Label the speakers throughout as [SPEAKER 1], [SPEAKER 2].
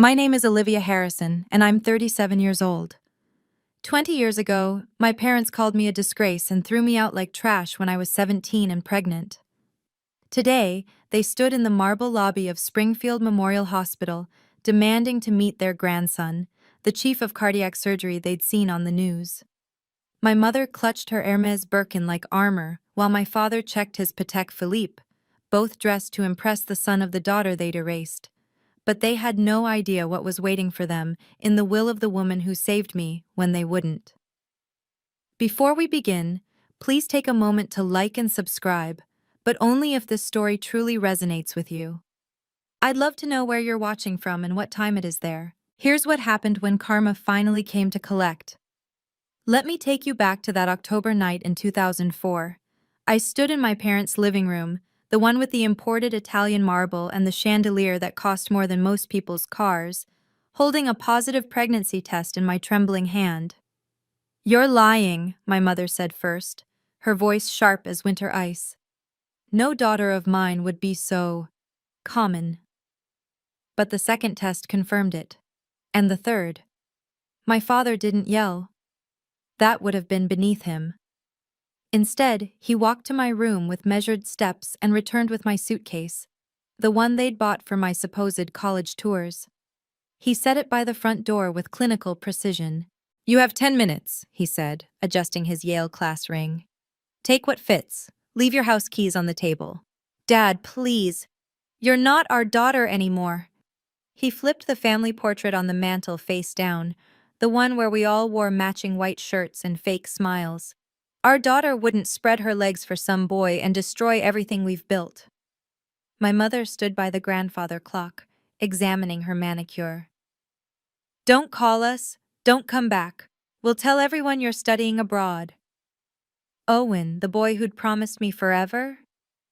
[SPEAKER 1] My name is Olivia Harrison, and I'm 37 years old. 20 years ago, my parents called me a disgrace and threw me out like trash when I was 17 and pregnant. Today, they stood in the marble lobby of Springfield Memorial Hospital, demanding to meet their grandson, the chief of cardiac surgery they'd seen on the news. My mother clutched her Hermes Birkin like armor, while my father checked his Patek Philippe, both dressed to impress the son of the daughter they'd erased. But they had no idea what was waiting for them in the will of the woman who saved me when they wouldn't. Before we begin, please take a moment to like and subscribe, but only if this story truly resonates with you. I'd love to know where you're watching from and what time it is there. Here's what happened when karma finally came to collect. Let me take you back to that October night in 2004. I stood in my parents' living room, the one with the imported Italian marble and the chandelier that cost more than most people's cars, holding a positive pregnancy test in my trembling hand. "You're lying," my mother said first, her voice sharp as winter ice. No daughter of mine would be so common. But the second test confirmed it. And the third. My father didn't yell. That would have been beneath him. Instead, he walked to my room with measured steps and returned with my suitcase, the one they'd bought for my supposed college tours. He set it by the front door with clinical precision. "You have 10 minutes, he said, adjusting his Yale class ring. "Take what fits. Leave your house keys on the table." "Dad, please. You're not our daughter anymore." He flipped the family portrait on the mantel face down, the one where we all wore matching white shirts and fake smiles. "Our daughter wouldn't spread her legs for some boy and destroy everything we've built." My mother stood by the grandfather clock, examining her manicure. "Don't call us. Don't come back. We'll tell everyone you're studying abroad." Owen, the boy who'd promised me forever?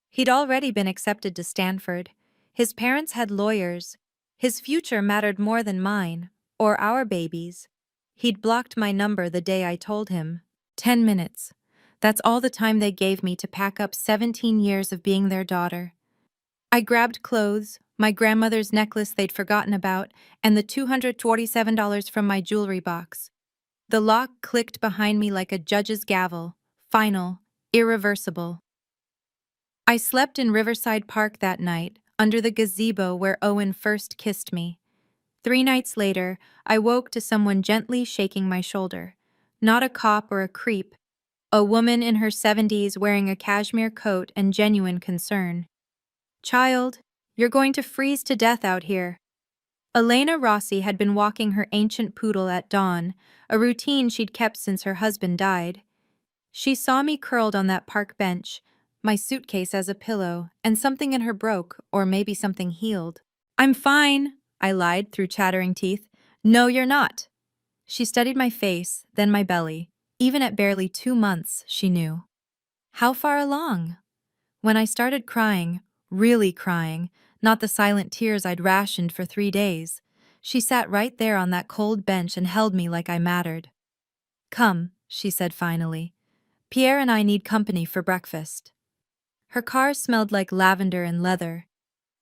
[SPEAKER 1] He'd already been accepted to Stanford. His parents had lawyers. His future mattered more than mine, or our babies. He'd blocked my number the day I told him. 10 minutes. That's all the time they gave me to pack up 17 years of being their daughter. I grabbed clothes, my grandmother's necklace they'd forgotten about, and the $247 from my jewelry box. The lock clicked behind me like a judge's gavel, final, irreversible. I slept in Riverside Park that night, under the gazebo where Owen first kissed me. 3 nights later, I woke to someone gently shaking my shoulder. Not a cop or a creep. A woman in her 70s wearing a cashmere coat and genuine concern. "Child, you're going to freeze to death out here." Elena Rossi had been walking her ancient poodle at dawn, a routine she'd kept since her husband died. She saw me curled on that park bench, my suitcase as a pillow, and something in her broke, or maybe something healed. "I'm fine," I lied through chattering teeth. "No, you're not." She studied my face, then my belly. Even at barely 2 months, she knew. "How far along?" When I started crying, really crying, not the silent tears I'd rationed for 3 days, she sat right there on that cold bench and held me like I mattered. "Come," she said finally. "Pierre and I need company for breakfast." Her car smelled like lavender and leather.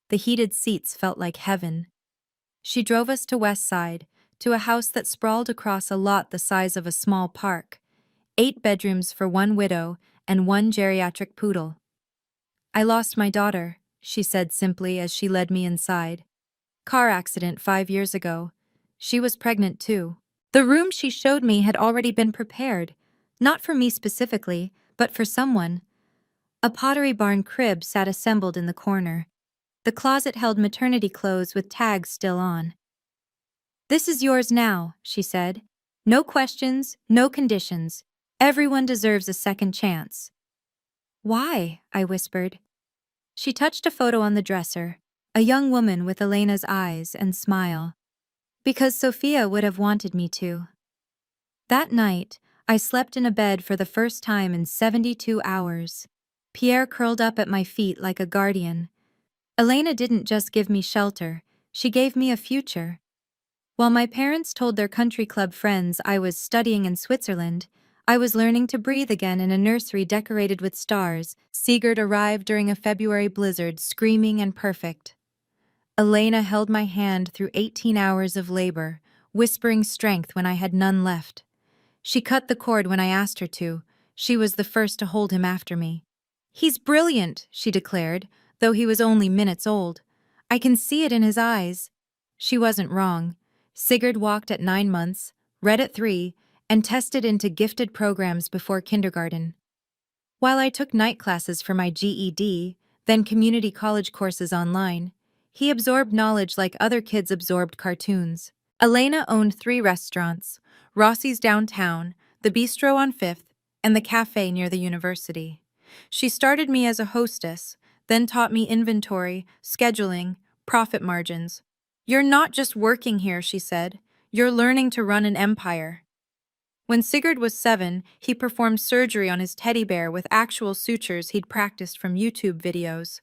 [SPEAKER 1] The heated seats felt like heaven. She drove us to West Side, to a house that sprawled across a lot the size of a small park. 8 bedrooms for 1 widow and 1 geriatric poodle. "I lost my daughter," she said simply as she led me inside. "Car accident 5 years ago. She was pregnant too." The room she showed me had already been prepared, not for me specifically, but for someone. A Pottery Barn crib sat assembled in the corner. The closet held maternity clothes with tags still on. "This is yours now," she said. "No questions, no conditions. Everyone deserves a second chance." "Why?" I whispered. She touched a photo on the dresser, a young woman with Elena's eyes and smile. "Because Sophia would have wanted me to." That night, I slept in a bed for the first time in 72 hours. Pierre curled up at my feet like a guardian. Elena didn't just give me shelter, she gave me a future. While my parents told their country club friends I was studying in Switzerland, I was learning to breathe again in a nursery decorated with stars. Sigurd arrived during a February blizzard, screaming and perfect. Elena held my hand through 18 hours of labor, whispering strength when I had none left. She cut the cord when I asked her to. She was the first to hold him after me. "He's brilliant," she declared, though he was only minutes old. "I can see it in his eyes." She wasn't wrong. Sigurd walked at 9 months, read at 3, and tested into gifted programs before kindergarten. While I took night classes for my GED, then community college courses online, he absorbed knowledge like other kids absorbed cartoons. Elena owned 3 restaurants: Rossi's downtown, the bistro on 5th, and the cafe near the university. She started me as a hostess, then taught me inventory, scheduling, profit margins. "You're not just working here," she said. "You're learning to run an empire." When Sigurd was 7, he performed surgery on his teddy bear with actual sutures he'd practiced from YouTube videos.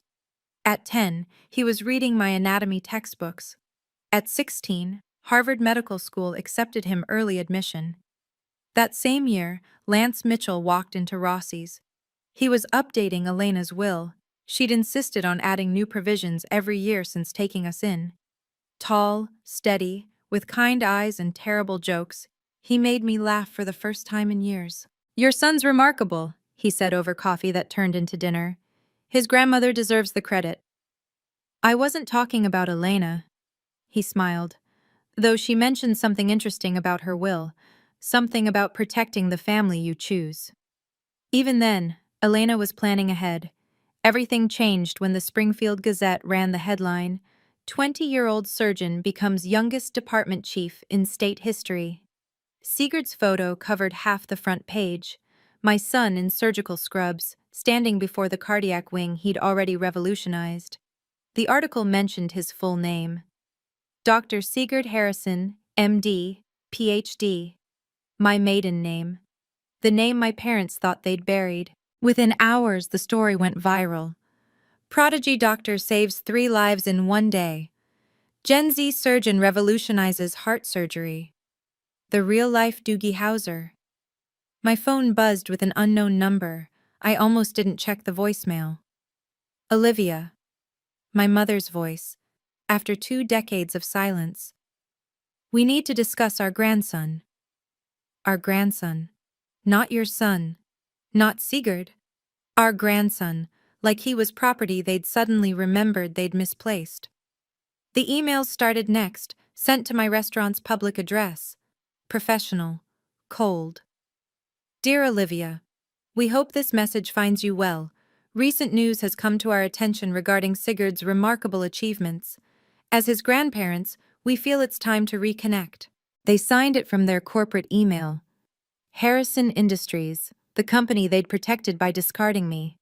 [SPEAKER 1] At 10, he was reading my anatomy textbooks. At 16, Harvard Medical School accepted him early admission. That same year, Lance Mitchell walked into Rossi's. He was updating Elena's will. She'd insisted on adding new provisions every year since taking us in. Tall, steady, with kind eyes and terrible jokes, he made me laugh for the first time in years. "Your son's remarkable," he said over coffee that turned into dinner. "His grandmother deserves the credit." "I wasn't talking about Elena," he smiled, though she mentioned something interesting about her will, something about protecting the family you choose. Even then, Elena was planning ahead. Everything changed when the Springfield Gazette ran the headline, "20-year-old surgeon becomes youngest department chief in state history." Sigurd's photo covered half the front page, my son in surgical scrubs, standing before the cardiac wing he'd already revolutionized. The article mentioned his full name: Dr. Sigurd Harrison, MD, PhD. My maiden name. The name my parents thought they'd buried. Within hours, the story went viral. "Prodigy doctor saves 3 lives in 1 day. Gen Z surgeon revolutionizes heart surgery." The real-life Doogie Howser. My phone buzzed with an unknown number. I almost didn't check the voicemail. "Olivia." My mother's voice, after 2 decades of silence. "We need to discuss our grandson." Our grandson. Not your son. Not Sigurd. Our grandson, like he was property they'd suddenly remembered they'd misplaced. The emails started next, sent to my restaurant's public address. Professional. Cold. "Dear Olivia, we hope this message finds you well. Recent news has come to our attention regarding Sigurd's remarkable achievements. As his grandparents, we feel it's time to reconnect." They signed it from their corporate email. Harrison Industries, the company they'd protected by discarding me.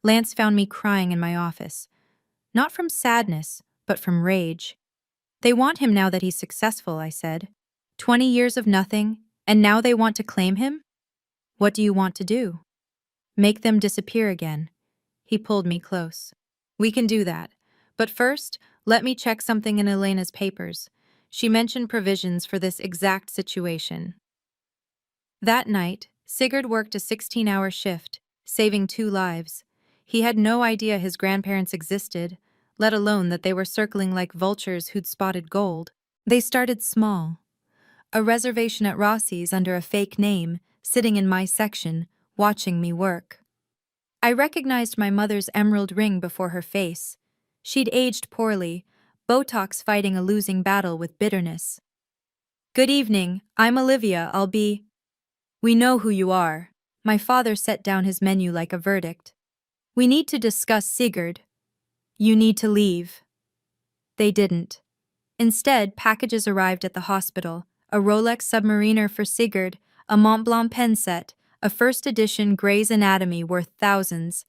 [SPEAKER 1] Lance found me crying in my office. Not from sadness, but from rage. "They want him now that he's successful," I said. 20 years of nothing, and now they want to claim him? What do you want to do? Make them disappear again. He pulled me close. "We can do that. But first, let me check something in Elena's papers." She mentioned provisions for this exact situation. That night, Sigurd worked a 16-hour shift, saving 2 lives. He had no idea his grandparents existed, let alone that they were circling like vultures who'd spotted gold. They started small. A reservation at Rossi's under a fake name, sitting in my section, watching me work. I recognized my mother's emerald ring before her face. She'd aged poorly, Botox fighting a losing battle with bitterness. "Good evening, I'm Olivia, I'll be—" "We know who you are." My father set down his menu like a verdict. "We need to discuss Sigurd. You need to leave." They didn't. Instead, packages arrived at the hospital: a Rolex Submariner for Sigurd, a Mont Blanc pen set, a first edition Grey's Anatomy worth thousands.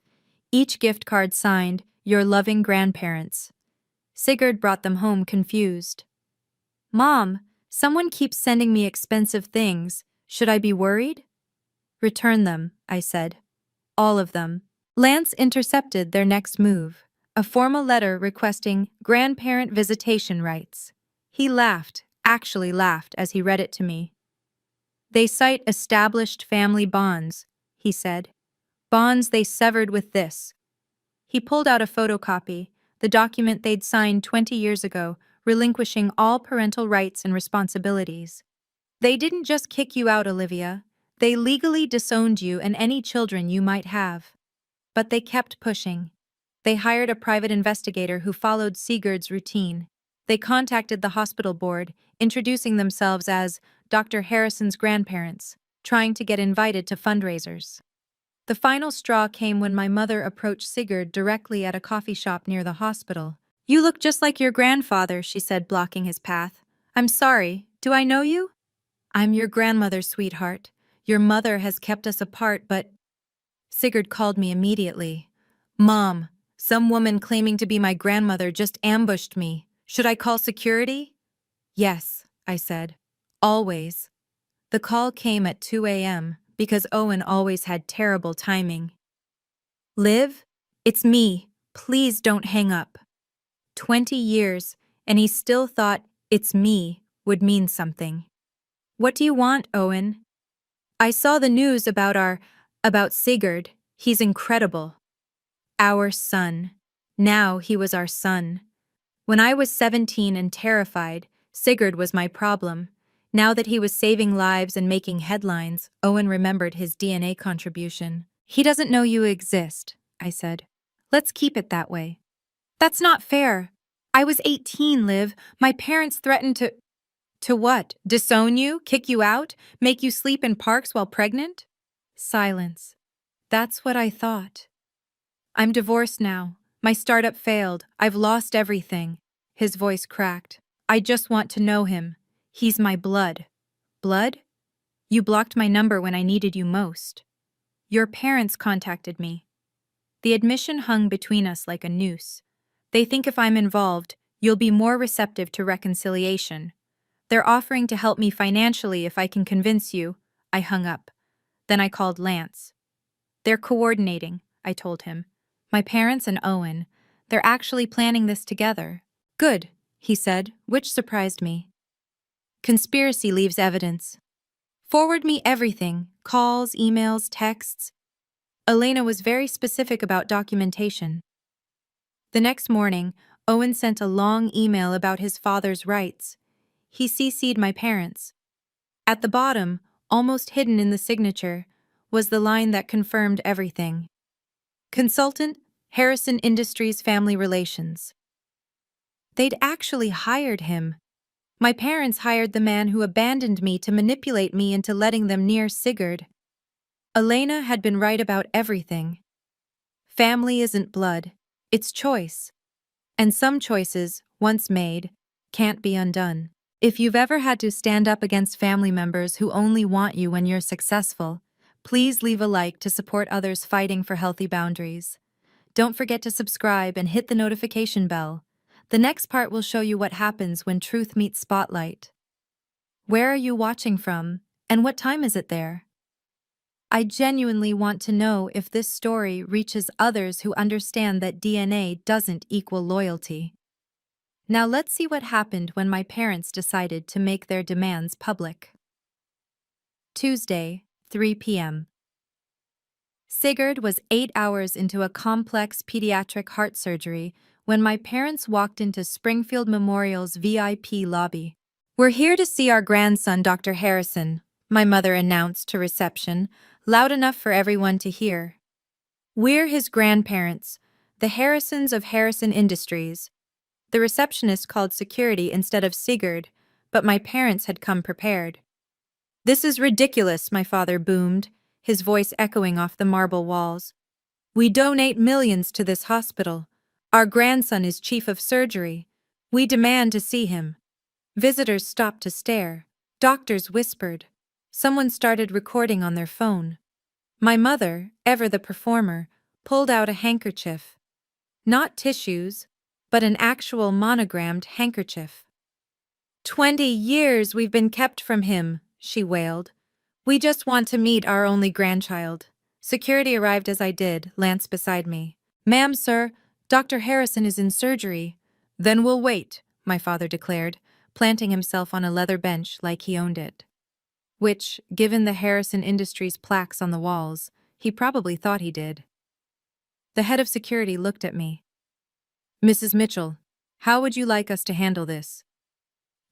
[SPEAKER 1] Each gift card signed, "Your loving grandparents." Sigurd brought them home confused. "Mom, someone keeps sending me expensive things. Should I be worried?" "Return them," I said. "All of them." Lance intercepted their next move: a formal letter requesting grandparent visitation rights. He laughed, actually laughed, as he read it to me. "They cite established family bonds," he said. "Bonds they severed with this." He pulled out a photocopy, the document they'd signed 20 years ago, relinquishing all parental rights and responsibilities. They didn't just kick you out, Olivia. They legally disowned you and any children you might have. But they kept pushing. They hired a private investigator who followed Sigurd's routine. They contacted the hospital board, introducing themselves as Dr. Harrison's grandparents, trying to get invited to fundraisers. The final straw came when my mother approached Sigurd directly at a coffee shop near the hospital. "You look just like your grandfather," she said, blocking his path. "I'm sorry, do I know you?" "I'm your grandmother, sweetheart. Your mother has kept us apart, but—" Sigurd called me immediately. "Mom, some woman claiming to be my grandmother just ambushed me. Should I call security?" "Yes," I said. "Always." The call came at 2 a.m. because Owen always had terrible timing. "Liv, it's me. Please don't hang up." 20 years, and he still thought "it's me" would mean something. "What do you want, Owen?" "I saw the news about Sigurd. He's incredible. Our son. Now he was our son. When I was 17 and terrified, Sigurd was my problem. Now that he was saving lives and making headlines, Owen remembered his DNA contribution. "He doesn't know you exist," I said. "Let's keep it that way." "That's not fair. I was 18, Liv. My parents threatened to—" "To what? Disown you? Kick you out? Make you sleep in parks while pregnant?" Silence. "That's what I thought. I'm divorced now. My startup failed. I've lost everything." His voice cracked. "I just want to know him. He's my blood." "Blood? You blocked my number when I needed you most." "Your parents contacted me." The admission hung between us like a noose. "They think if I'm involved, you'll be more receptive to reconciliation. They're offering to help me financially if I can convince you." I hung up. Then I called Lance. "They're coordinating," I told him. "My parents and Owen. They're actually planning this together." "Good," he said, which surprised me. "Conspiracy leaves evidence. Forward me everything, calls, emails, texts." Elena was very specific about documentation. The next morning, Owen sent a long email about his father's rights. He CC'd my parents. At the bottom, almost hidden in the signature, was the line that confirmed everything. Consultant, Harrison Industries Family Relations. They'd actually hired him. My parents hired the man who abandoned me to manipulate me into letting them near Sigurd. Elena had been right about everything. Family isn't blood, it's choice. And some choices, once made, can't be undone. If you've ever had to stand up against family members who only want you when you're successful, please leave a like to support others fighting for healthy boundaries. Don't forget to subscribe and hit the notification bell. The next part will show you what happens when truth meets spotlight. Where are you watching from, and what time is it there? I genuinely want to know if this story reaches others who understand that DNA doesn't equal loyalty. Now let's see what happened when my parents decided to make their demands public. Tuesday, 3 p.m. Sigurd was 8 hours into a complex pediatric heart surgery when my parents walked into Springfield Memorial's VIP lobby. "We're here to see our grandson, Dr. Harrison," my mother announced to reception, loud enough for everyone to hear. "We're his grandparents, the Harrisons of Harrison Industries." The receptionist called security instead of Sigurd, but my parents had come prepared. "This is ridiculous," my father boomed, his voice echoing off the marble walls. "We donate millions to this hospital. Our grandson is chief of surgery. We demand to see him." Visitors stopped to stare. Doctors whispered. Someone started recording on their phone. My mother, ever the performer, pulled out a handkerchief. Not tissues, but an actual monogrammed handkerchief. 20 years we've been kept from him," she wailed. "We just want to meet our only grandchild." Security arrived as I did, Lance beside me. "Ma'am, sir, Dr. Harrison is in surgery." "Then we'll wait," my father declared, planting himself on a leather bench like he owned it. Which, given the Harrison Industries plaques on the walls, he probably thought he did. The head of security looked at me. Mrs. Mitchell, how would you like us to handle this?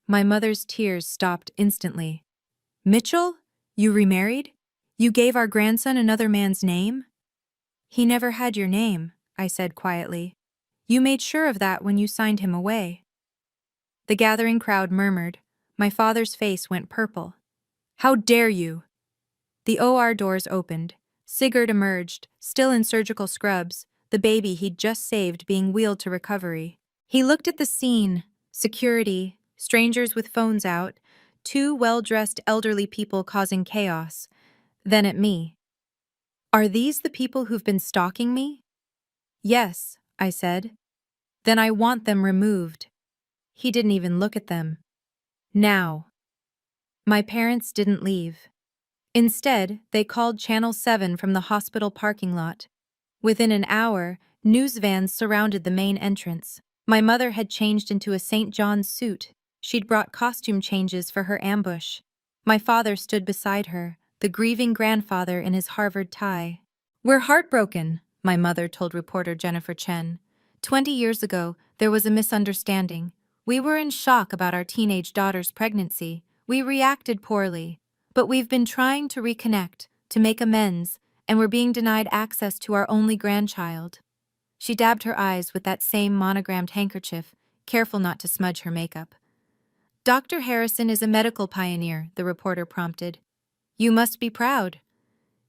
[SPEAKER 1] My mother's tears stopped instantly. Mitchell? You remarried? You gave our grandson another man's name? He never had your name, I said quietly. You made sure of that when you signed him away. The gathering crowd murmured. My father's face went purple. How dare you? The OR doors opened. Sigurd emerged, still in surgical scrubs, the baby he'd just saved being wheeled to recovery. He looked at the scene. Security, strangers with phones out, two well-dressed elderly people causing chaos. Then at me. Are these the people who've been stalking me? Yes, I said. Then I want them removed. He didn't even look at them. Now. My parents didn't leave. Instead, they called Channel 7 from the hospital parking lot. Within an hour, news vans surrounded the main entrance. My mother had changed into a St. John's suit. She'd brought costume changes for her ambush. My father stood beside her, the grieving grandfather in his Harvard tie. We're heartbroken, my mother told reporter Jennifer Chen. 20 years ago, there was a misunderstanding. We were in shock about our teenage daughter's pregnancy. We reacted poorly. But we've been trying to reconnect, to make amends, and we're being denied access to our only grandchild. She dabbed her eyes with that same monogrammed handkerchief, careful not to smudge her makeup. Dr. Harrison is a medical pioneer, the reporter prompted. You must be proud.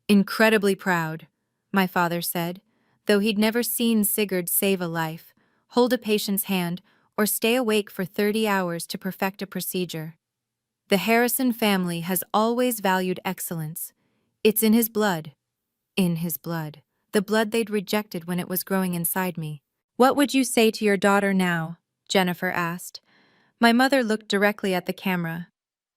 [SPEAKER 1] Incredibly proud, my father said, though he'd never seen Sigurd save a life, hold a patient's hand, or stay awake for 30 hours to perfect a procedure. The Harrison family has always valued excellence. It's in his blood. In his blood. The blood they'd rejected when it was growing inside me. What would you say to your daughter now? Jennifer asked. My mother looked directly at the camera.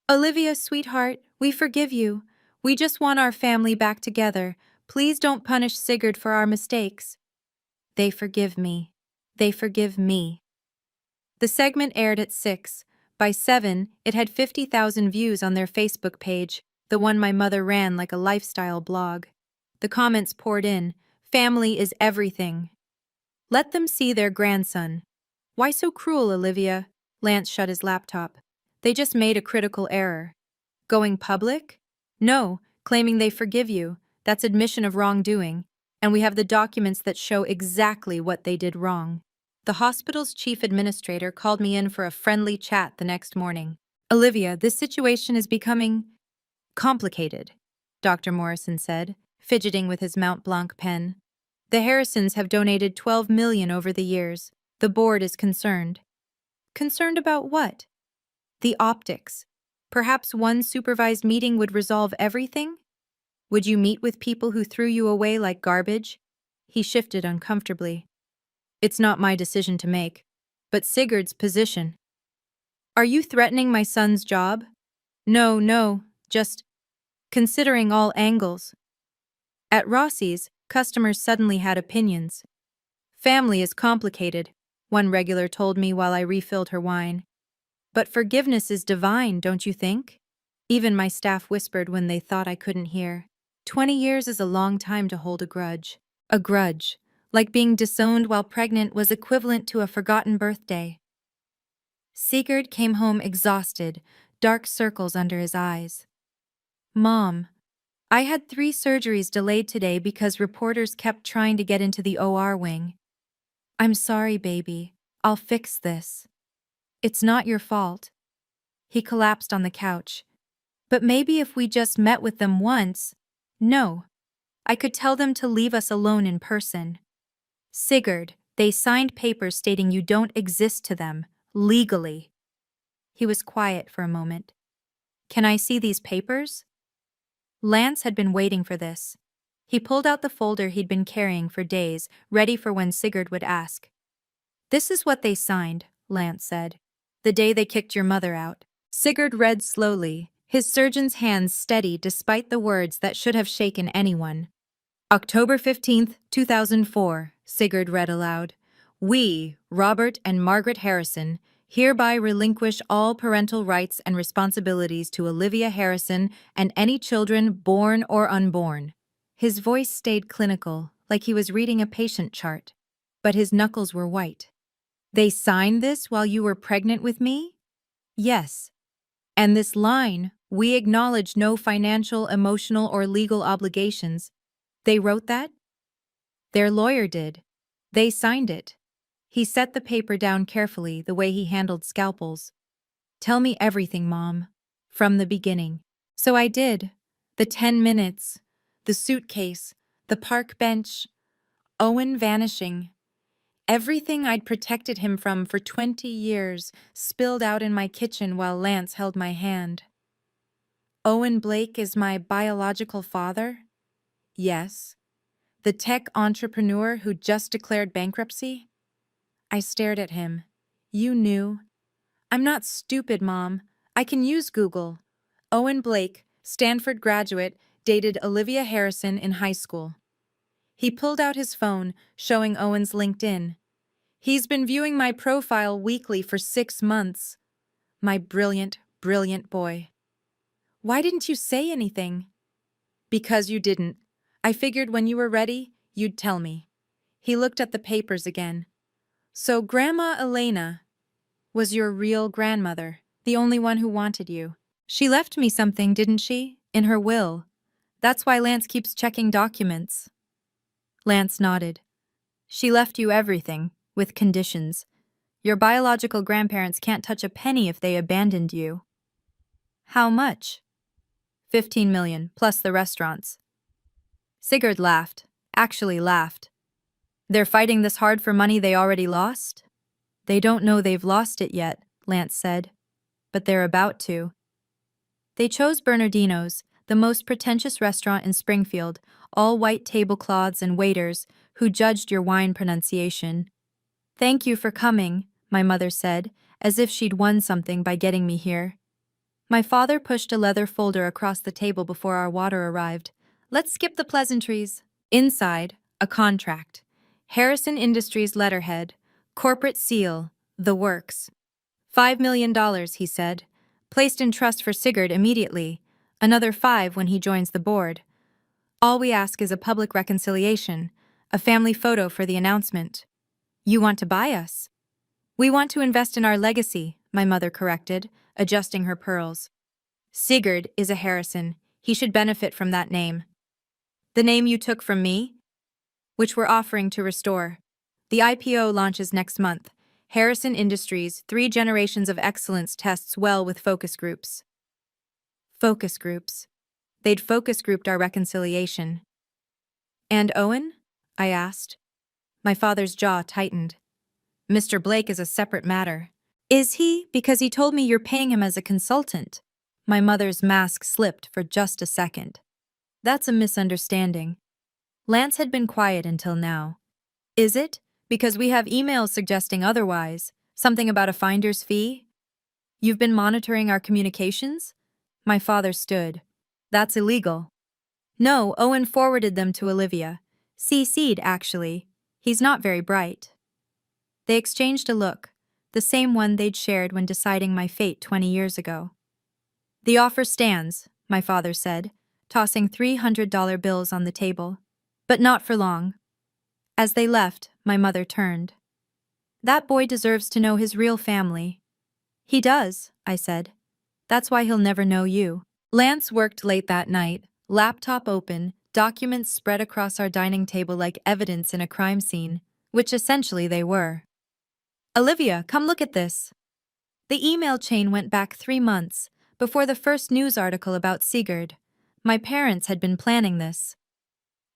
[SPEAKER 1] Olivia, sweetheart, we forgive you. We just want our family back together. Please don't punish Sigurd for our mistakes. They forgive me. They forgive me. The segment aired at 6. By 7, it had 50,000 views on their Facebook page, the one my mother ran like a lifestyle blog. The comments poured in. Family is everything. Let them see their grandson. Why so cruel, Olivia? Lance shut his laptop. They just made a critical error. Going public? No, claiming they forgive you. That's admission of wrongdoing. And we have the documents that show exactly what they did wrong. The hospital's chief administrator called me in for a friendly chat the next morning. Olivia, this situation is becoming complicated, Dr. Morrison said, fidgeting with his Mont Blanc pen. The Harrisons have donated $12 million over the years. The board is concerned. Concerned about what? The optics. Perhaps one supervised meeting would resolve everything? Would you meet with people who threw you away like garbage? He shifted uncomfortably. It's not my decision to make, but Sigurd's position. Are you threatening my son's job? No, just considering all angles. At Rossi's, customers suddenly had opinions. Family is complicated, one regular told me while I refilled her wine. But forgiveness is divine, don't you think? Even my staff whispered when they thought I couldn't hear. 20 years is a long time to hold a grudge. A grudge, like being disowned while pregnant, was equivalent to a forgotten birthday. Sigurd came home exhausted, dark circles under his eyes. Mom, I had 3 surgeries delayed today because reporters kept trying to get into the OR wing. I'm sorry, baby. I'll fix this. It's not your fault. He collapsed on the couch. But maybe if we just met with them once. No. I could tell them to leave us alone in person. Sigurd, they signed papers stating you don't exist to them, legally. He was quiet for a moment. Can I see these papers? Lance had been waiting for this. He pulled out the folder he'd been carrying for days, ready for when Sigurd would ask. This is what they signed, Lance said. The day they kicked your mother out. Sigurd read slowly, his surgeon's hands steady despite the words that should have shaken anyone. October 15th, 2004, Sigurd read aloud. We, Robert and Margaret Harrison, hereby relinquish all parental rights and responsibilities to Olivia Harrison and any children born or unborn. His voice stayed clinical, like he was reading a patient chart. But his knuckles were white. They signed this while you were pregnant with me? Yes. And this line, we acknowledge no financial, emotional, or legal obligations. They wrote that? Their lawyer did. They signed it. He set the paper down carefully, the way he handled scalpels. Tell me everything, Mom. From the beginning. So I did. The 10 minutes. The suitcase. The park bench. Owen vanishing. Everything I'd protected him from for 20 years spilled out in my kitchen while Lance held my hand. Owen Blake is my biological father? Yes. The tech entrepreneur who just declared bankruptcy? I stared at him. You knew. I'm not stupid, Mom. I can use Google. Owen Blake, Stanford graduate, dated Olivia Harrison in high school. He pulled out his phone, showing Owen's LinkedIn. He's been viewing my profile weekly for 6 months. My brilliant, brilliant boy. Why didn't you say anything? Because you didn't. I figured when you were ready, you'd tell me. He looked at the papers again. So Grandma Elena was your real grandmother, the only one who wanted you. She left me something, didn't she? In her will. That's why Lance keeps checking documents. Lance nodded. She left you everything, with conditions. Your biological grandparents can't touch a penny if they abandoned you. How much? 15 million, plus the restaurants. Sigurd laughed, actually laughed. They're fighting this hard for money they already lost? They don't know they've lost it yet, Lance said. But they're about to. They chose Bernardino's, the most pretentious restaurant in Springfield, all white tablecloths and waiters who judged your wine pronunciation. Thank you for coming, my mother said, as if she'd won something by getting me here. My father pushed a leather folder across the table before our water arrived. Let's skip the pleasantries. Inside, a contract. Harrison Industries letterhead, corporate seal, the works. $5 million, he said. Placed in trust for Sigurd immediately. Another 5 when he joins the board. All we ask is a public reconciliation, a family photo for the announcement. You want to buy us? We want to invest in our legacy, my mother corrected, adjusting her pearls. Sigurd is a Harrison. He should benefit from that name. The name you took from me? Which we're offering to restore. The IPO launches next month. Harrison Industries, 3 generations of excellence tests well with focus groups. Focus groups. They'd focus grouped our reconciliation. And Owen? I asked. My father's jaw tightened. Mr. Blake is a separate matter. Is he? Because he told me you're paying him as a consultant. My mother's mask slipped for just a second. That's a misunderstanding. Lance had been quiet until now. Is it? Because we have emails suggesting otherwise. Something about a finder's fee? You've been monitoring our communications? My father stood. That's illegal. No, Owen forwarded them to Olivia. CC'd, actually. He's not very bright. They exchanged a look, the same one they'd shared when deciding my fate 20 years ago. The offer stands, my father said, tossing $300 bills on the table. But not for long. As they left, my mother turned. That boy deserves to know his real family. He does, I said. That's why he'll never know you. Lance worked late that night, laptop open, documents spread across our dining table like evidence in a crime scene, which essentially they were. Olivia, come look at this. The email chain went back 3 months, before the first news article about Sigurd. My parents had been planning this.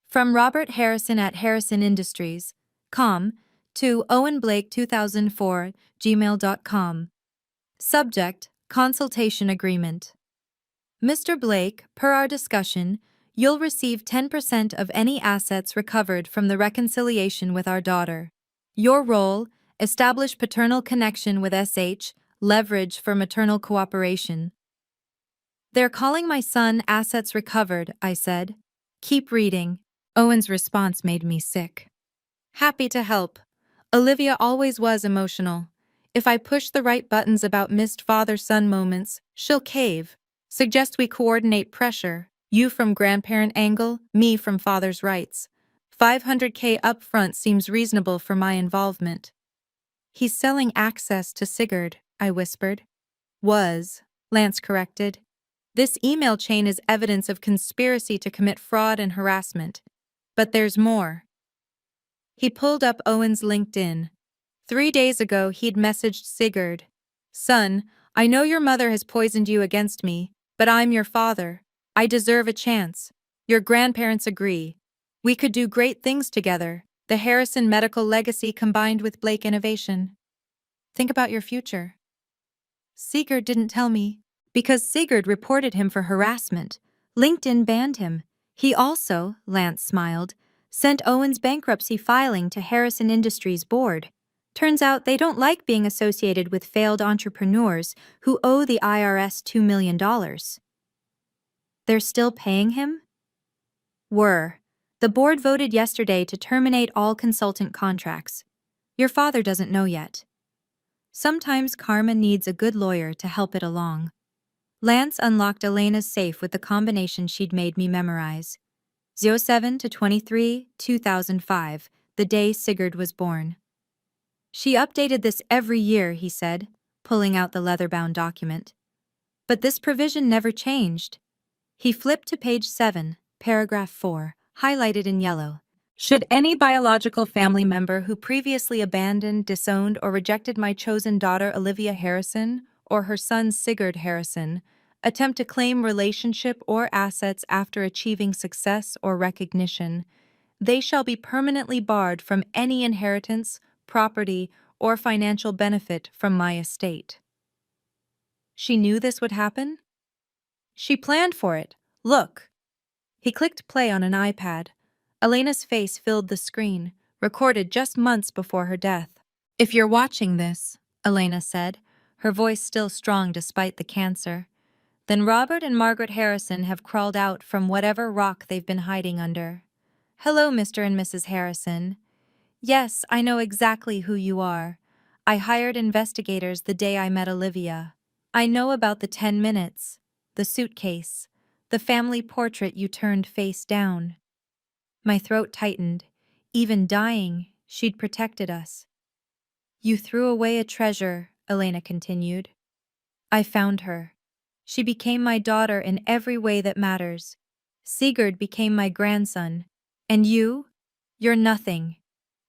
[SPEAKER 1] From Robert Harrison at Harrison Industries, com, to Owen Blake 2004, gmail.com. Subject, consultation agreement. Mr. Blake, per our discussion, you'll receive 10% of any assets recovered from the reconciliation with our daughter. Your role, establish paternal connection with SH, leverage for maternal cooperation. They're calling my son assets recovered, I said. Keep reading. Owen's response made me sick. Happy to help. Olivia always was emotional. If I push the right buttons about missed father-son moments, she'll cave. Suggest we coordinate pressure. You from grandparent angle, me from father's rights. $500K upfront seems reasonable for my involvement. He's selling access to Sigurd, I whispered. Was, Lance corrected. This email chain is evidence of conspiracy to commit fraud and harassment. But there's more. He pulled up Owen's LinkedIn. 3 days ago, he'd messaged Sigurd. Son, I know your mother has poisoned you against me, but I'm your father. I deserve a chance. Your grandparents agree. We could do great things together. The Harrison medical legacy combined with Blake innovation. Think about your future. Sigurd didn't tell me. Because Sigurd reported him for harassment. LinkedIn banned him. He also, Lance smiled, sent Owen's bankruptcy filing to Harrison Industries board. Turns out they don't like being associated with failed entrepreneurs who owe the IRS $2 million. They're still paying him? Were. The board voted yesterday to terminate all consultant contracts. Your father doesn't know yet. Sometimes karma needs a good lawyer to help it along. Lance unlocked Elena's safe with the combination she'd made me memorize. 07 to 23, 2005, the day Sigurd was born. She updated this every year, he said, pulling out the leather-bound document. But this provision never changed. He flipped to page 7, paragraph 4, highlighted in yellow. Should any biological family member who previously abandoned, disowned, or rejected my chosen daughter Olivia Harrison or her son Sigurd Harrison attempt to claim relationship or assets after achieving success or recognition, they shall be permanently barred from any inheritance, property, or financial benefit from my estate. She knew this would happen? She planned for it. Look. He clicked play on an iPad. Elena's face filled the screen, recorded just months before her death. If you're watching this, Elena said, her voice still strong despite the cancer, then Robert and Margaret Harrison have crawled out from whatever rock they've been hiding under. Hello, Mr. and Mrs. Harrison. Yes, I know exactly who you are. I hired investigators the day I met Olivia. I know about the 10 minutes, the suitcase, the family portrait you turned face down. My throat tightened. Even dying, she'd protected us. You threw away a treasure, Elena continued. I found her. She became my daughter in every way that matters. Sigurd became my grandson. And you? You're nothing.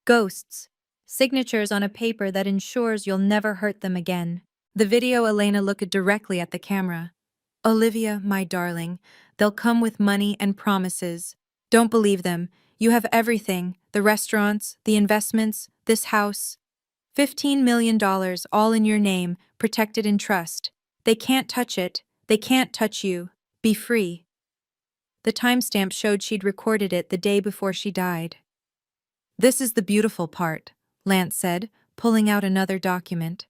[SPEAKER 1] Ghosts. Signatures on a paper that ensures you'll never hurt them again. The video Elena looked directly at the camera. Olivia, my darling, they'll come with money and promises. Don't believe them. You have everything, the restaurants, the investments, this house. $15 million, all in your name, protected in trust. They can't touch it. They can't touch you. Be free. The timestamp showed she'd recorded it the day before she died. This is the beautiful part, Lance said, pulling out another document.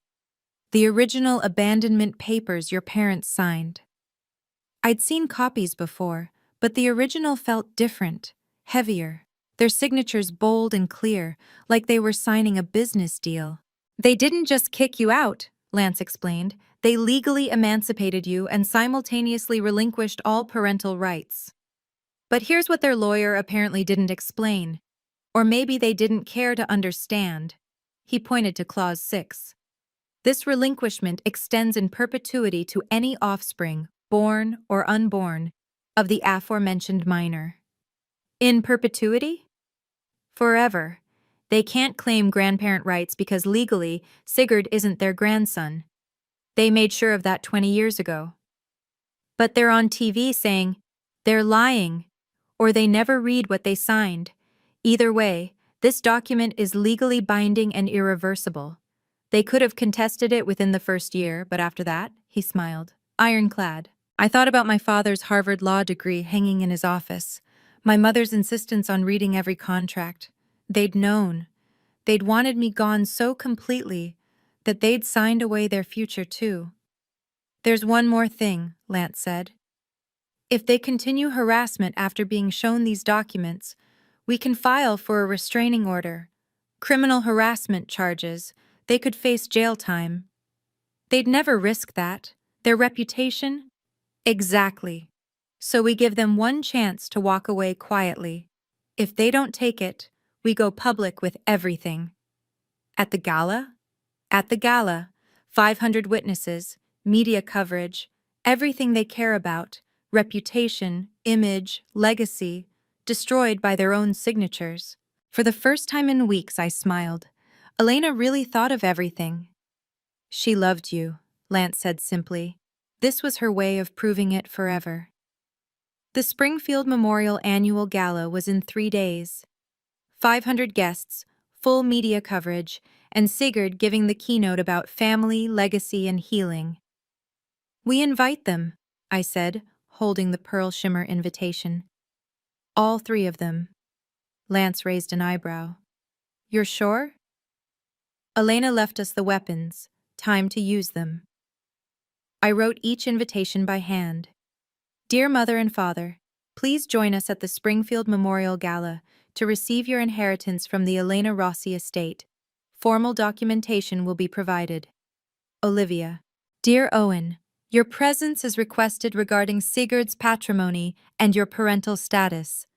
[SPEAKER 1] The original abandonment papers your parents signed. I'd seen copies before, but the original felt different, heavier, their signatures bold and clear, like they were signing a business deal. They didn't just kick you out, Lance explained. They legally emancipated you and simultaneously relinquished all parental rights. But here's what their lawyer apparently didn't explain. Or maybe they didn't care to understand. He pointed to Clause 6. This relinquishment extends in perpetuity to any offspring, born or unborn, of the aforementioned minor. In perpetuity? Forever. They can't claim grandparent rights because legally, Sigurd isn't their grandson. They made sure of that 20 years ago. But they're on TV saying, they're lying, or they never read what they signed. Either way, this document is legally binding and irreversible. They could have contested it within the first year, but after that, he smiled, ironclad. I thought about my father's Harvard law degree hanging in his office, my mother's insistence on reading every contract. They'd known. They'd wanted me gone so completely that they'd signed away their future too. There's one more thing, Lance said. If they continue harassment after being shown these documents, we can file for a restraining order. Criminal harassment charges. They could face jail time. They'd never risk that. Their reputation? Exactly. So we give them one chance to walk away quietly. If they don't take it, we go public with everything. At the gala? At the gala, 500 witnesses, media coverage, everything they care about, reputation, image, legacy, destroyed by their own signatures. For the first time in weeks, I smiled. Elena really thought of everything. She loved you, Lance said simply. This was her way of proving it forever. The Springfield Memorial Annual Gala was in 3 days. 500 guests, full media coverage, and Sigurd giving the keynote about family, legacy, and healing. We invite them, I said, holding the pearl shimmer invitation. All 3 of them. Lance raised an eyebrow. You're sure? Elena left us the weapons. Time to use them. I wrote each invitation by hand. Dear Mother and Father, please join us at the Springfield Memorial Gala to receive your inheritance from the Elena Rossi estate. Formal documentation will be provided. Olivia. Dear Owen, your presence is requested regarding Sigurd's patrimony and your parental status.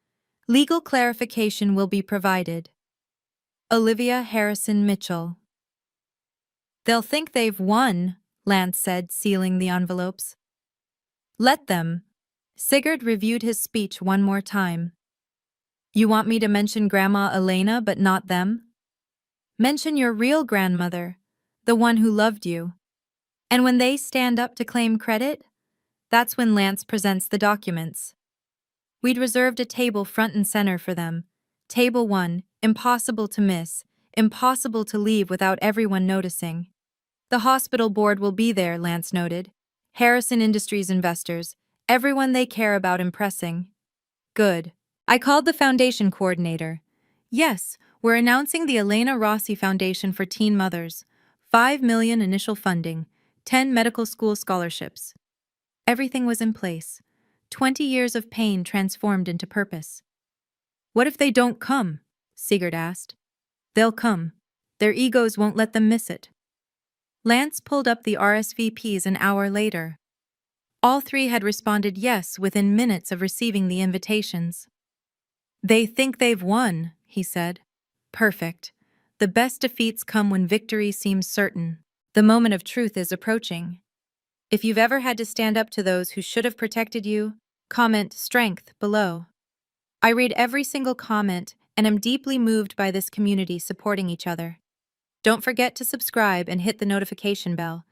[SPEAKER 1] Legal clarification will be provided. Olivia Harrison Mitchell. They'll think they've won, Lance said, sealing the envelopes. Let them. Sigurd reviewed his speech one more time. You want me to mention Grandma Elena but not them? Mention your real grandmother, the one who loved you. And when they stand up to claim credit, that's when Lance presents the documents. We'd reserved a table front and center for them. Table 1, impossible to miss, impossible to leave without everyone noticing. The hospital board will be there, Lance noted. Harrison Industries investors, everyone they care about impressing. Good. I called the foundation coordinator. Yes, we're announcing the Elena Rossi Foundation for Teen Mothers. 5 million initial funding, 10 medical school scholarships. Everything was in place. 20 years of pain transformed into purpose. What if they don't come? Sigurd asked. They'll come. Their egos won't let them miss it. Lance pulled up the RSVPs an hour later. All 3 had responded yes within minutes of receiving the invitations. They think they've won, he said. Perfect. The best defeats come when victory seems certain. The moment of truth is approaching. If you've ever had to stand up to those who should have protected you, comment strength below. I read every single comment and am deeply moved by this community supporting each other. Don't forget to subscribe and hit the notification bell.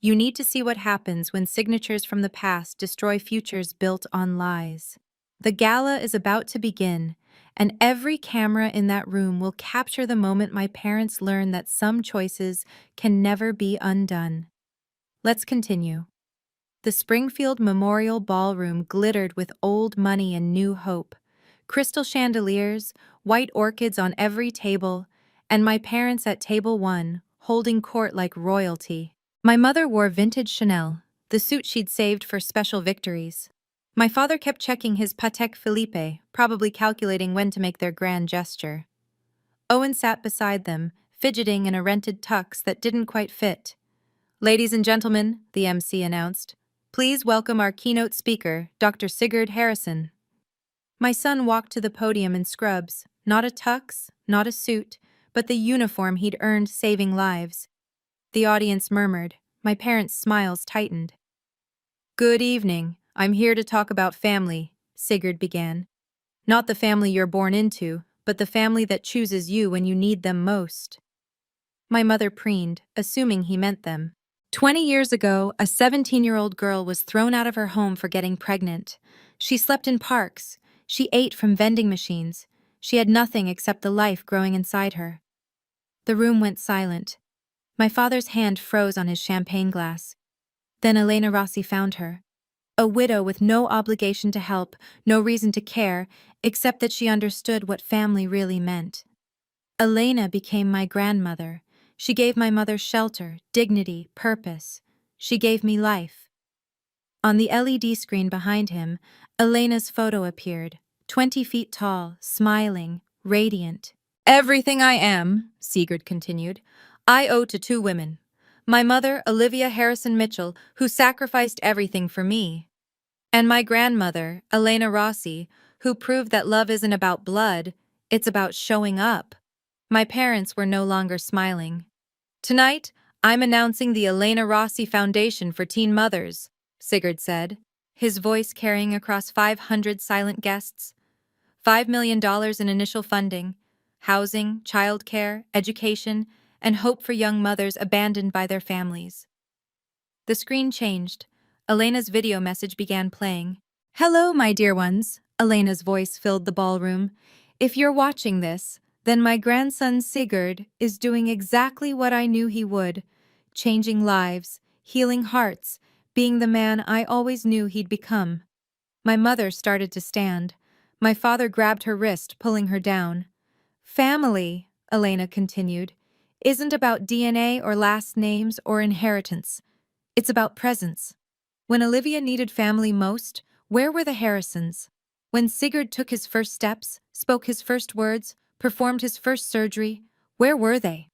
[SPEAKER 1] You need to see what happens when signatures from the past destroy futures built on lies. The gala is about to begin, and every camera in that room will capture the moment my parents learn that some choices can never be undone. Let's continue. The Springfield Memorial Ballroom glittered with old money and new hope. Crystal chandeliers, white orchids on every table, and my parents at table 1, holding court like royalty. My mother wore vintage Chanel, the suit she'd saved for special victories. My father kept checking his Patek Philippe, probably calculating when to make their grand gesture. Owen sat beside them, fidgeting in a rented tux that didn't quite fit. Ladies and gentlemen, the MC announced, please welcome our keynote speaker, Dr. Sigurd Harrison. My son walked to the podium in scrubs, not a tux, not a suit, but the uniform he'd earned saving lives. The audience murmured. My parents' smiles tightened. Good evening. I'm here to talk about family, Sigurd began. Not the family you're born into, but the family that chooses you when you need them most. My mother preened, assuming he meant them. 20 years ago, a 17-year-old girl was thrown out of her home for getting pregnant. She slept in parks. She ate from vending machines. She had nothing except the life growing inside her. The room went silent. My father's hand froze on his champagne glass. Then Elena Rossi found her. A widow with no obligation to help, no reason to care, except that she understood what family really meant. Elena became my grandmother. She gave my mother shelter, dignity, purpose. She gave me life. On the LED screen behind him, Elena's photo appeared, 20 feet tall, smiling, radiant. Everything I am, Sigurd continued, I owe to 2 women. My mother, Olivia Harrison Mitchell, who sacrificed everything for me. And my grandmother, Elena Rossi, who proved that love isn't about blood, it's about showing up. My parents were no longer smiling. Tonight, I'm announcing the Elena Rossi Foundation for Teen Mothers, Sigurd said, his voice carrying across 500 silent guests. $5 million in initial funding, housing, childcare, education, and hope for young mothers abandoned by their families. The screen changed. Elena's video message began playing. "Hello, my dear ones," Elena's voice filled the ballroom. "If you're watching this, then my grandson Sigurd is doing exactly what I knew he would, changing lives, healing hearts, being the man I always knew he'd become." My mother started to stand. My father grabbed her wrist, pulling her down. "Family," Elena continued, "isn't about DNA or last names or inheritance. It's about presence. When Olivia needed family most, where were the Harrisons? When Sigurd took his first steps, spoke his first words, performed his first surgery, where were they?"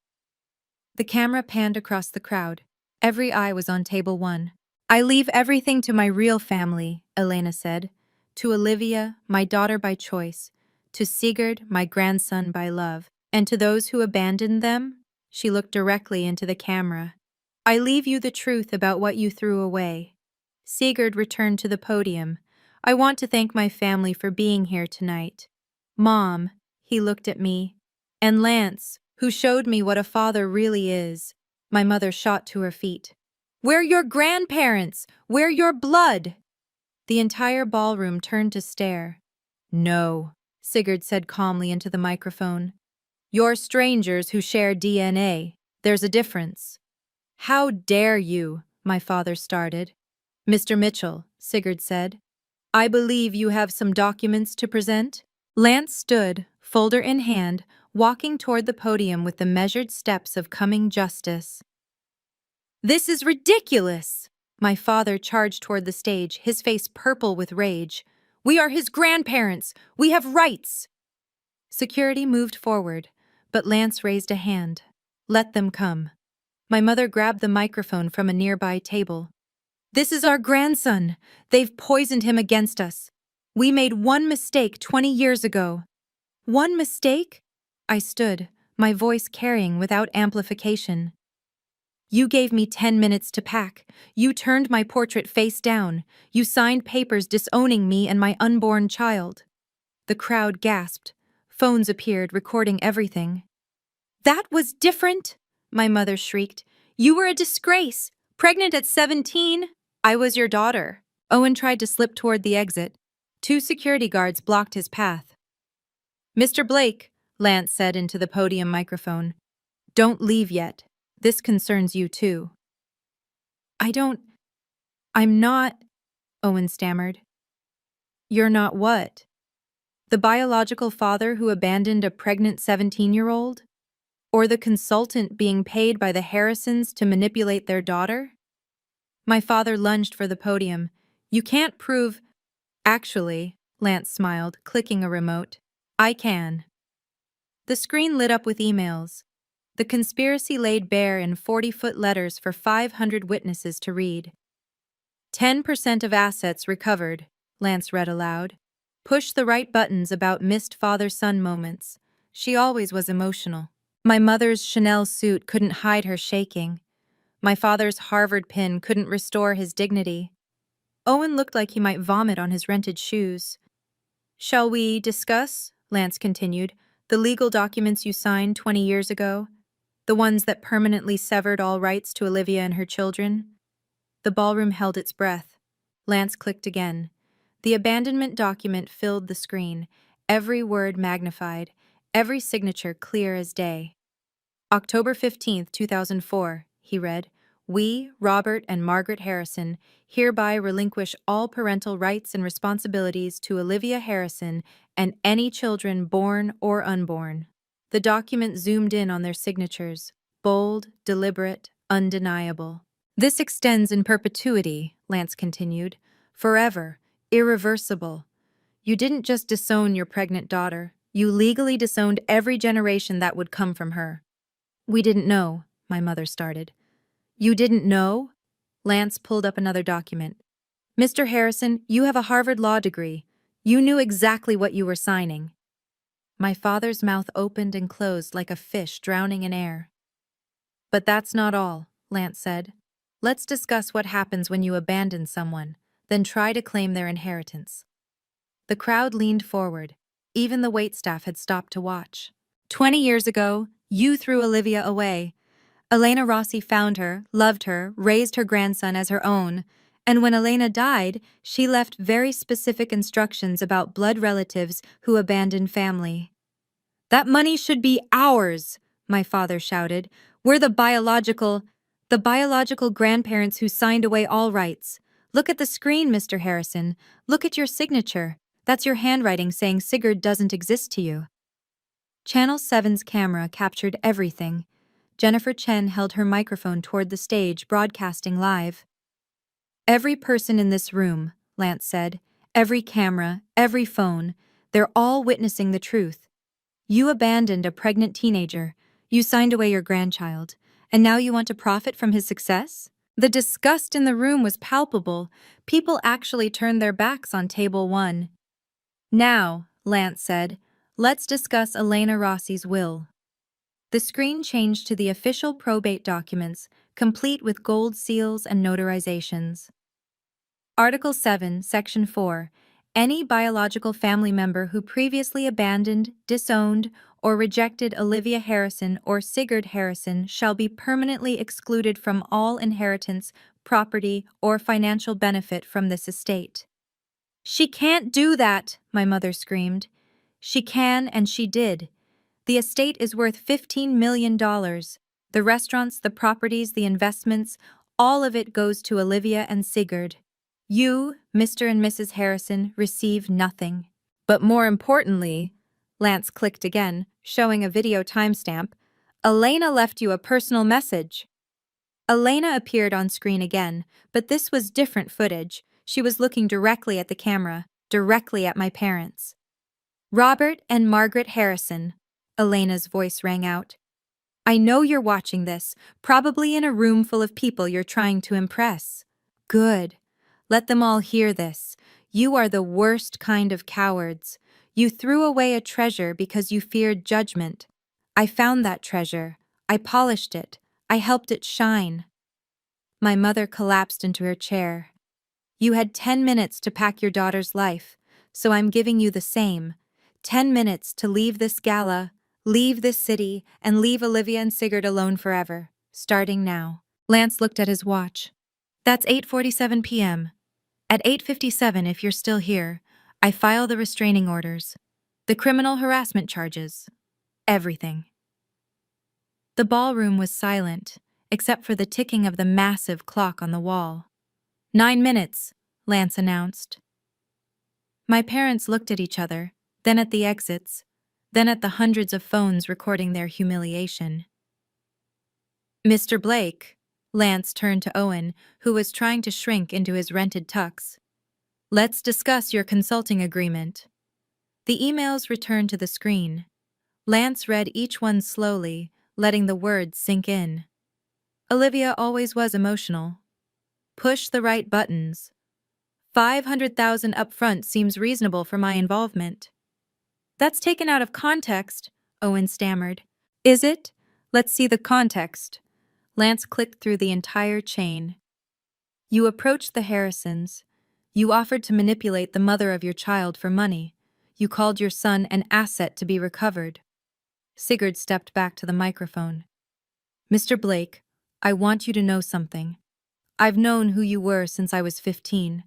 [SPEAKER 1] The camera panned across the crowd. Every eye was on table one. "I leave everything to my real family," Elena said. "To Olivia, my daughter by choice. To Sigurd, my grandson by love. And to those who abandoned them," she looked directly into the camera, "I leave you the truth about what you threw away." Sigurd returned to the podium. "I want to thank my family for being here tonight. Mom," he looked at me, "and Lance, who showed me what a father really is." My mother shot to her feet. "We're your grandparents! We're your blood!" The entire ballroom turned to stare. "No," Sigurd said calmly into the microphone. "You're strangers who share DNA. There's a difference." "How dare you?" my father started. "Mr. Mitchell," Sigurd said, "I believe you have some documents to present?" Lance stood, folder in hand, walking toward the podium with the measured steps of coming justice. "This is ridiculous!" My father charged toward the stage, his face purple with rage. "We are his grandparents! We have rights!" Security moved forward, but Lance raised a hand. "Let them come." My mother grabbed the microphone from a nearby table. "This is our grandson. They've poisoned him against us. We made one mistake 20 years ago." "One mistake?" I stood, my voice carrying without amplification. "You gave me 10 minutes to pack. You turned my portrait face down. You signed papers disowning me and my unborn child." The crowd gasped. Phones appeared, recording everything. "That was different!" my mother shrieked. "You were a disgrace! Pregnant at 17! I was your daughter." Owen tried to slip toward the exit. 2 security guards blocked his path. "Mr. Blake," Lance said into the podium microphone, "don't leave yet. This concerns you too." I'm not," Owen stammered. "You're not what? The biological father who abandoned a pregnant 17-year-old? Or the consultant being paid by the Harrisons to manipulate their daughter?" My father lunged for the podium. "You can't prove—" "Actually," Lance smiled, clicking a remote, "I can." The screen lit up with emails. The conspiracy laid bare in 40-foot letters for 500 witnesses to read. 10% of assets recovered, Lance read aloud. Push the right buttons about missed father-son moments. She always was emotional. My mother's Chanel suit couldn't hide her shaking. My father's Harvard pin couldn't restore his dignity. Owen looked like he might vomit on his rented shoes. "Shall we discuss," Lance continued, "the legal documents you signed 20 years ago? The ones that permanently severed all rights to Olivia and her children?" The ballroom held its breath. Lance clicked again. The abandonment document filled the screen, every word magnified, every signature clear as day. "October 15th, 2004, he read, "We, Robert and Margaret Harrison, hereby relinquish all parental rights and responsibilities to Olivia Harrison and any children born or unborn." The document zoomed in on their signatures, bold, deliberate, undeniable. "This extends in perpetuity," Lance continued, "forever, irreversible. You didn't just disown your pregnant daughter, you legally disowned every generation that would come from her." "We didn't know," my mother started. "You didn't know?" Lance pulled up another document. "Mr. Harrison, you have a Harvard law degree. You knew exactly what you were signing." My father's mouth opened and closed like a fish drowning in air. "But that's not all," Lance said. Let's discuss what happens when you abandon someone, then try to claim their inheritance. The crowd leaned forward. Even the waitstaff had stopped to watch. 20 years ago, you threw Olivia away. Elena Rossi found her, loved her, raised her grandson as her own, and when Elena died, she left very specific instructions about blood relatives who abandoned family. That money should be ours, my father shouted. We're the biological grandparents who signed away all rights. Look at the screen, Mr. Harrison. Look at your signature. That's your handwriting saying Sigurd doesn't exist to you. Channel 7's camera captured everything. Jennifer Chen held her microphone toward the stage, broadcasting live. Every person in this room, Lance said, every camera, every phone, they're all witnessing the truth. You abandoned a pregnant teenager, you signed away your grandchild, and now you want to profit from his success? The disgust in the room was palpable. People actually turned their backs on table 1. Now, Lance said, let's discuss Elena Rossi's will. The screen changed to the official probate documents, complete with gold seals and notarizations. Article 7, Section 4. Any biological family member who previously abandoned, disowned, or rejected Olivia Harrison or Sigurd Harrison shall be permanently excluded from all inheritance, property, or financial benefit from this estate. She can't do that, my mother screamed. She can, and she did. The estate is worth $15 million. The restaurants, the properties, the investments, all of it goes to Olivia and Sigurd. You, Mr. and Mrs. Harrison, receive nothing. But more importantly, Lance clicked again, showing a video timestamp, Elena left you a personal message. Elena appeared on screen again, but this was different footage. She was looking directly at the camera, directly at my parents. Robert and Margaret Harrison, Elena's voice rang out. I know you're watching this, probably in a room full of people you're trying to impress. Good. Let them all hear this. You are the worst kind of cowards. You threw away a treasure because you feared judgment. I found that treasure. I polished it. I helped it shine. My mother collapsed into her chair. You had 10 minutes to pack your daughter's life, so I'm giving you the same. 10 minutes to leave this gala, leave this city, and leave Olivia and Sigurd alone forever, starting now. Lance looked at his watch. That's 8:47 p.m. At 8:57, if you're still here, I file the restraining orders, the criminal harassment charges, everything. The ballroom was silent, except for the ticking of the massive clock on the wall. 9 minutes, Lance announced. My parents looked at each other, then at the exits, then at the hundreds of phones recording their humiliation. Mr. Blake, Lance turned to Owen, who was trying to shrink into his rented tux. Let's discuss your consulting agreement. The emails returned to the screen. Lance read each one slowly, letting the words sink in. Olivia always was emotional. Push the right buttons. $500,000 up front seems reasonable for my involvement. That's taken out of context, Owen stammered. Is it? Let's see the context. Lance clicked through the entire chain. You approached the Harrisons. You offered to manipulate the mother of your child for money. You called your son an asset to be recovered. Sigurd stepped back to the microphone. Mr. Blake, I want you to know something. I've known who you were since I was 15.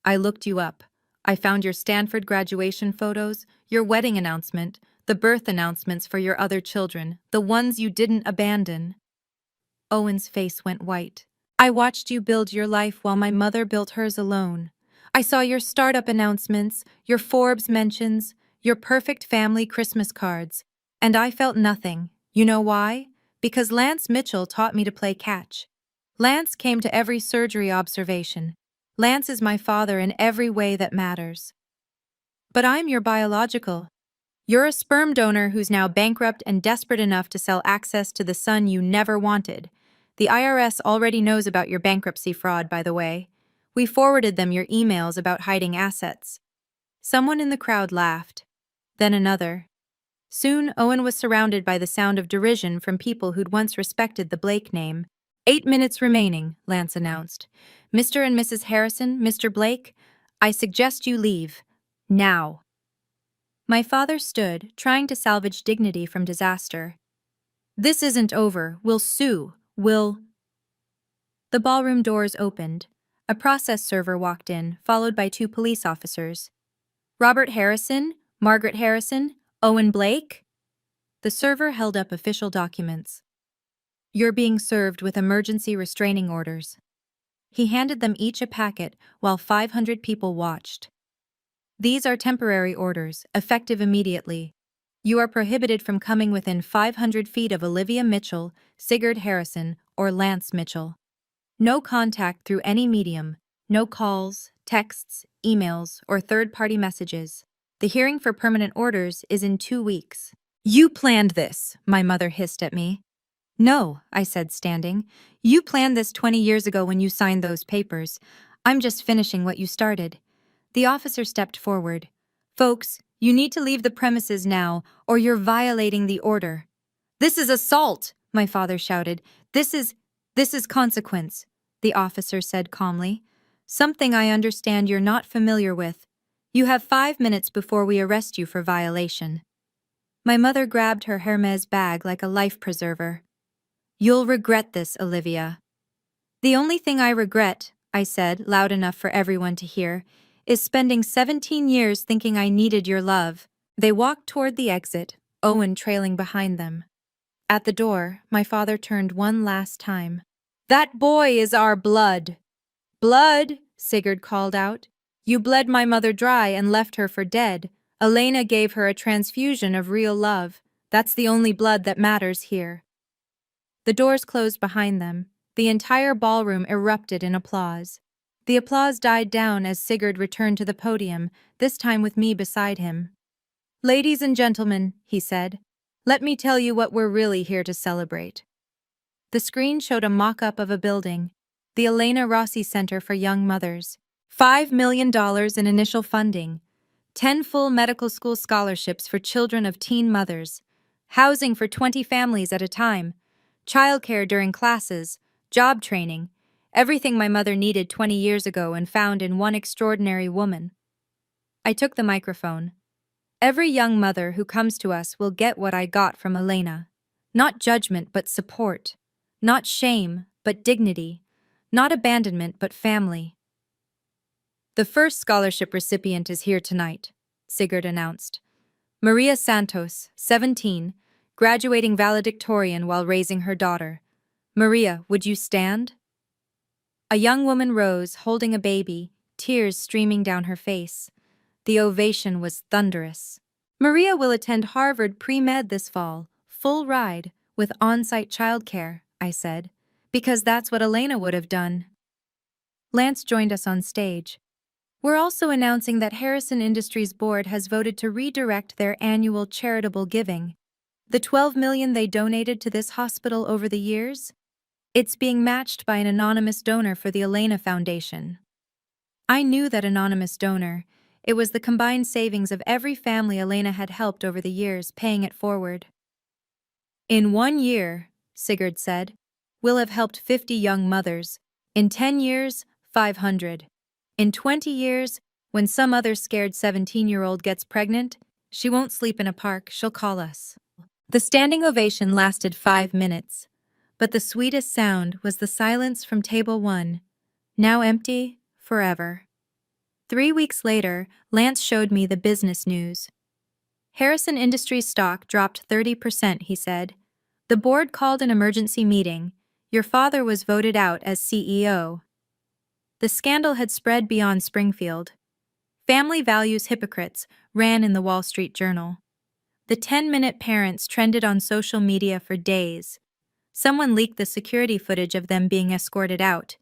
[SPEAKER 1] I looked you up. I found your Stanford graduation photos, your wedding announcement, the birth announcements for your other children, the ones you didn't abandon. Owen's face went white. I watched you build your life while my mother built hers alone. I saw your startup announcements, your Forbes mentions, your perfect family Christmas cards, and I felt nothing. You know why? Because Lance Mitchell taught me to play catch. Lance came to every surgery observation. Lance is my father in every way that matters. But I'm your biological. You're a sperm donor who's now bankrupt and desperate enough to sell access to the son you never wanted. The IRS already knows about your bankruptcy fraud, by the way. We forwarded them your emails about hiding assets. Someone in the crowd laughed. Then another. Soon, Owen was surrounded by the sound of derision from people who'd once respected the Blake name. 8 minutes remaining, Lance announced. Mr. and Mrs. Harrison, Mr. Blake, I suggest you leave. Now. My father stood, trying to salvage dignity from disaster. This isn't over. We'll sue. We'll. The ballroom doors opened. A process server walked in, followed by 2 police officers. Robert Harrison, Margaret Harrison, Owen Blake? The server held up official documents. You're being served with emergency restraining orders. He handed them each a packet while 500 people watched. These are temporary orders, effective immediately. You are prohibited from coming within 500 feet of Olivia Mitchell, Sigurd Harrison, or Lance Mitchell. No contact through any medium, no calls, texts, emails, or third-party messages. The hearing for permanent orders is in 2 weeks. You planned this, my mother hissed at me. No, I said, standing. You planned this 20 years ago when you signed those papers. I'm just finishing what you started. The officer stepped forward. Folks, you need to leave the premises now, or you're violating the order. This is assault, my father shouted. This is consequence, the officer said calmly. Something I understand you're not familiar with. You have 5 minutes before we arrest you for violation. My mother grabbed her Hermes bag like a life preserver. You'll regret this, Olivia. The only thing I regret, I said, loud enough for everyone to hear, is spending 17 years thinking I needed your love. They walked toward the exit, Owen trailing behind them. At the door, my father turned one last time. That boy is our blood. Blood, Sigurd called out. You bled my mother dry and left her for dead. Elena gave her a transfusion of real love. That's the only blood that matters here. The doors closed behind them. The entire ballroom erupted in applause. The applause died down as Sigurd returned to the podium, this time with me beside him. Ladies and gentlemen, he said, let me tell you what we're really here to celebrate. The screen showed a mock-up of a building, the Elena Rossi Center for Young Mothers. $5 million in initial funding, 10 full medical school scholarships for children of teen mothers, housing for 20 families at a time, childcare during classes, job training, everything my mother needed 20 years ago and found in one extraordinary woman. I took the microphone. Every young mother who comes to us will get what I got from Elena. Not judgment, but support. Not shame, but dignity. Not abandonment, but family. The first scholarship recipient is here tonight, Sigurd announced. Maria Santos, 17, graduating valedictorian while raising her daughter. Maria, would you stand? A young woman rose, holding a baby, tears streaming down her face. The ovation was thunderous. Maria will attend Harvard pre-med this fall, full ride, with on-site childcare, I said, because that's what Elena would have done. Lance joined us on stage. We're also announcing that Harrison Industries Board has voted to redirect their annual charitable giving. The $12 million they donated to this hospital over the years? It's being matched by an anonymous donor for the Elena Foundation. I knew that anonymous donor. It was the combined savings of every family Elena had helped over the years, paying it forward. In 1 year, Sigurd said, we'll have helped 50 young mothers. In 10 years, 500. In 20 years, when some other scared 17-year-old gets pregnant, she won't sleep in a park, she'll call us. The standing ovation lasted 5 minutes, but the sweetest sound was the silence from table 1, now empty, forever. 3 weeks later, Lance showed me the business news. Harrison Industries stock dropped 30%, he said. The board called an emergency meeting. Your father was voted out as CEO. The scandal had spread beyond Springfield. Family values hypocrites ran in the Wall Street Journal. The 10-minute parents trended on social media for days. Someone leaked the security footage of them being escorted out.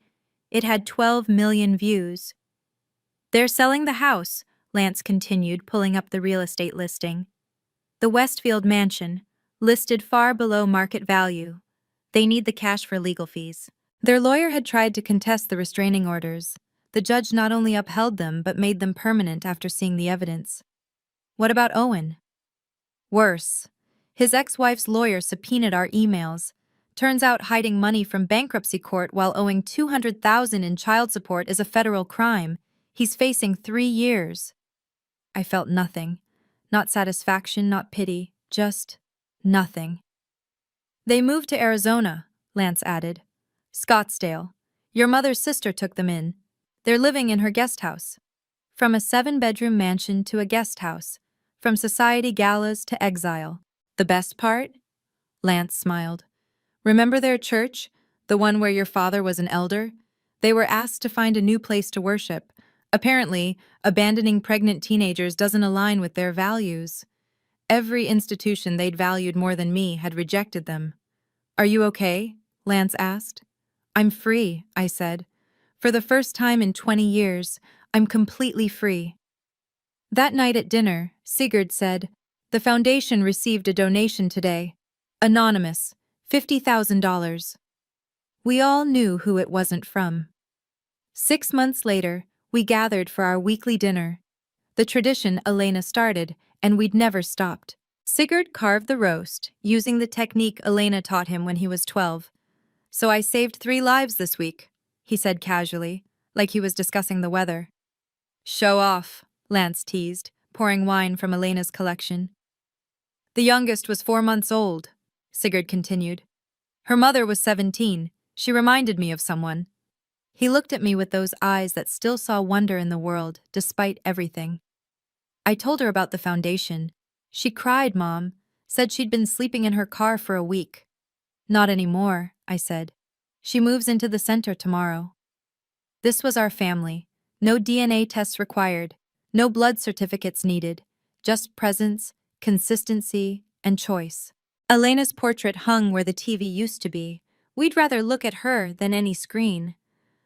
[SPEAKER 1] It had 12 million views. They're selling the house, Lance continued, pulling up the real estate listing. The Westfield mansion, listed far below market value. They need the cash for legal fees. Their lawyer had tried to contest the restraining orders. The judge not only upheld them but made them permanent after seeing the evidence. What about Owen? Worse. His ex-wife's lawyer subpoenaed our emails. Turns out hiding money from bankruptcy court while owing $200,000 in child support is a federal crime. He's facing 3 years. I felt nothing. Not satisfaction, not pity, just nothing. They moved to Arizona, Lance added. Scottsdale. Your mother's sister took them in. They're living in her guest house. From a 7-bedroom mansion to a guest house. From society galas to exile. The best part? Lance smiled. Remember their church? The one where your father was an elder? They were asked to find a new place to worship. Apparently, abandoning pregnant teenagers doesn't align with their values. Every institution they'd valued more than me had rejected them. Are you okay? Lance asked. I'm free, I said. For the first time in 20 years, I'm completely free. That night at dinner, Sigurd said, the foundation received a donation today. Anonymous, $50,000. We all knew who it wasn't from. 6 months later, we gathered for our weekly dinner. The tradition Elena started, and we'd never stopped. Sigurd carved the roast, using the technique Elena taught him when he was 12. So I saved 3 lives this week, he said casually, like he was discussing the weather. Show off, Lance teased, pouring wine from Elena's collection. The youngest was 4 months old, Sigurd continued. Her mother was 17. She reminded me of someone. He looked at me with those eyes that still saw wonder in the world, despite everything. I told her about the foundation. She cried, Mom, said she'd been sleeping in her car for a week. Not anymore, I said. She moves into the center tomorrow. This was our family. No DNA tests required. No blood certificates needed. Just presence, consistency, and choice. Elena's portrait hung where the TV used to be. We'd rather look at her than any screen.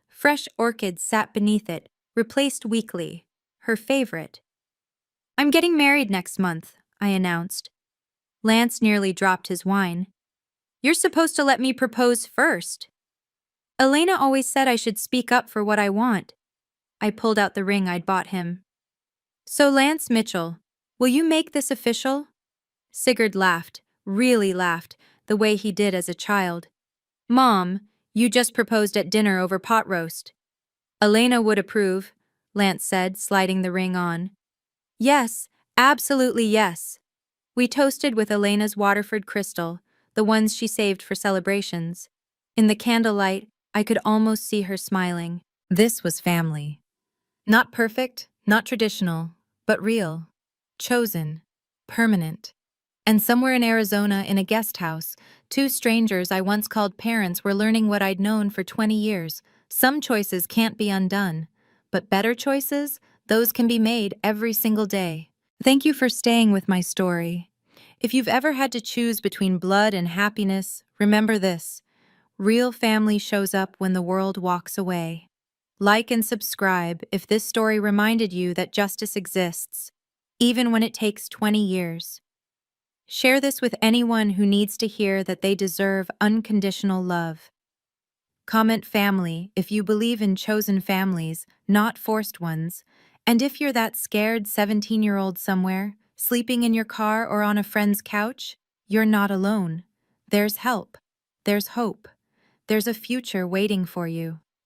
[SPEAKER 1] Fresh orchids sat beneath it, replaced weekly. Her favorite. I'm getting married next month, I announced. Lance nearly dropped his wine. You're supposed to let me propose first. Elena always said I should speak up for what I want. I pulled out the ring I'd bought him. So Lance Mitchell, will you make this official? Sigurd laughed, really laughed, the way he did as a child. Mom, you just proposed at dinner over pot roast. Elena would approve, Lance said, sliding the ring on. Yes, absolutely yes. We toasted with Elena's Waterford crystal, the ones she saved for celebrations. In the candlelight, I could almost see her smiling. This was family. Not perfect, not traditional, but real. Chosen. Permanent. And somewhere in Arizona, in a guest house, 2 strangers I once called parents were learning what I'd known for 20 years. Some choices can't be undone, but better choices, those can be made every single day. Thank you for staying with my story. If you've ever had to choose between blood and happiness, remember this. Real family shows up when the world walks away. Like and subscribe if this story reminded you that justice exists, even when it takes 20 years. Share this with anyone who needs to hear that they deserve unconditional love. Comment family if you believe in chosen families, not forced ones. And if you're that scared 17-year-old somewhere, sleeping in your car or on a friend's couch, you're not alone. There's help. There's hope. There's a future waiting for you.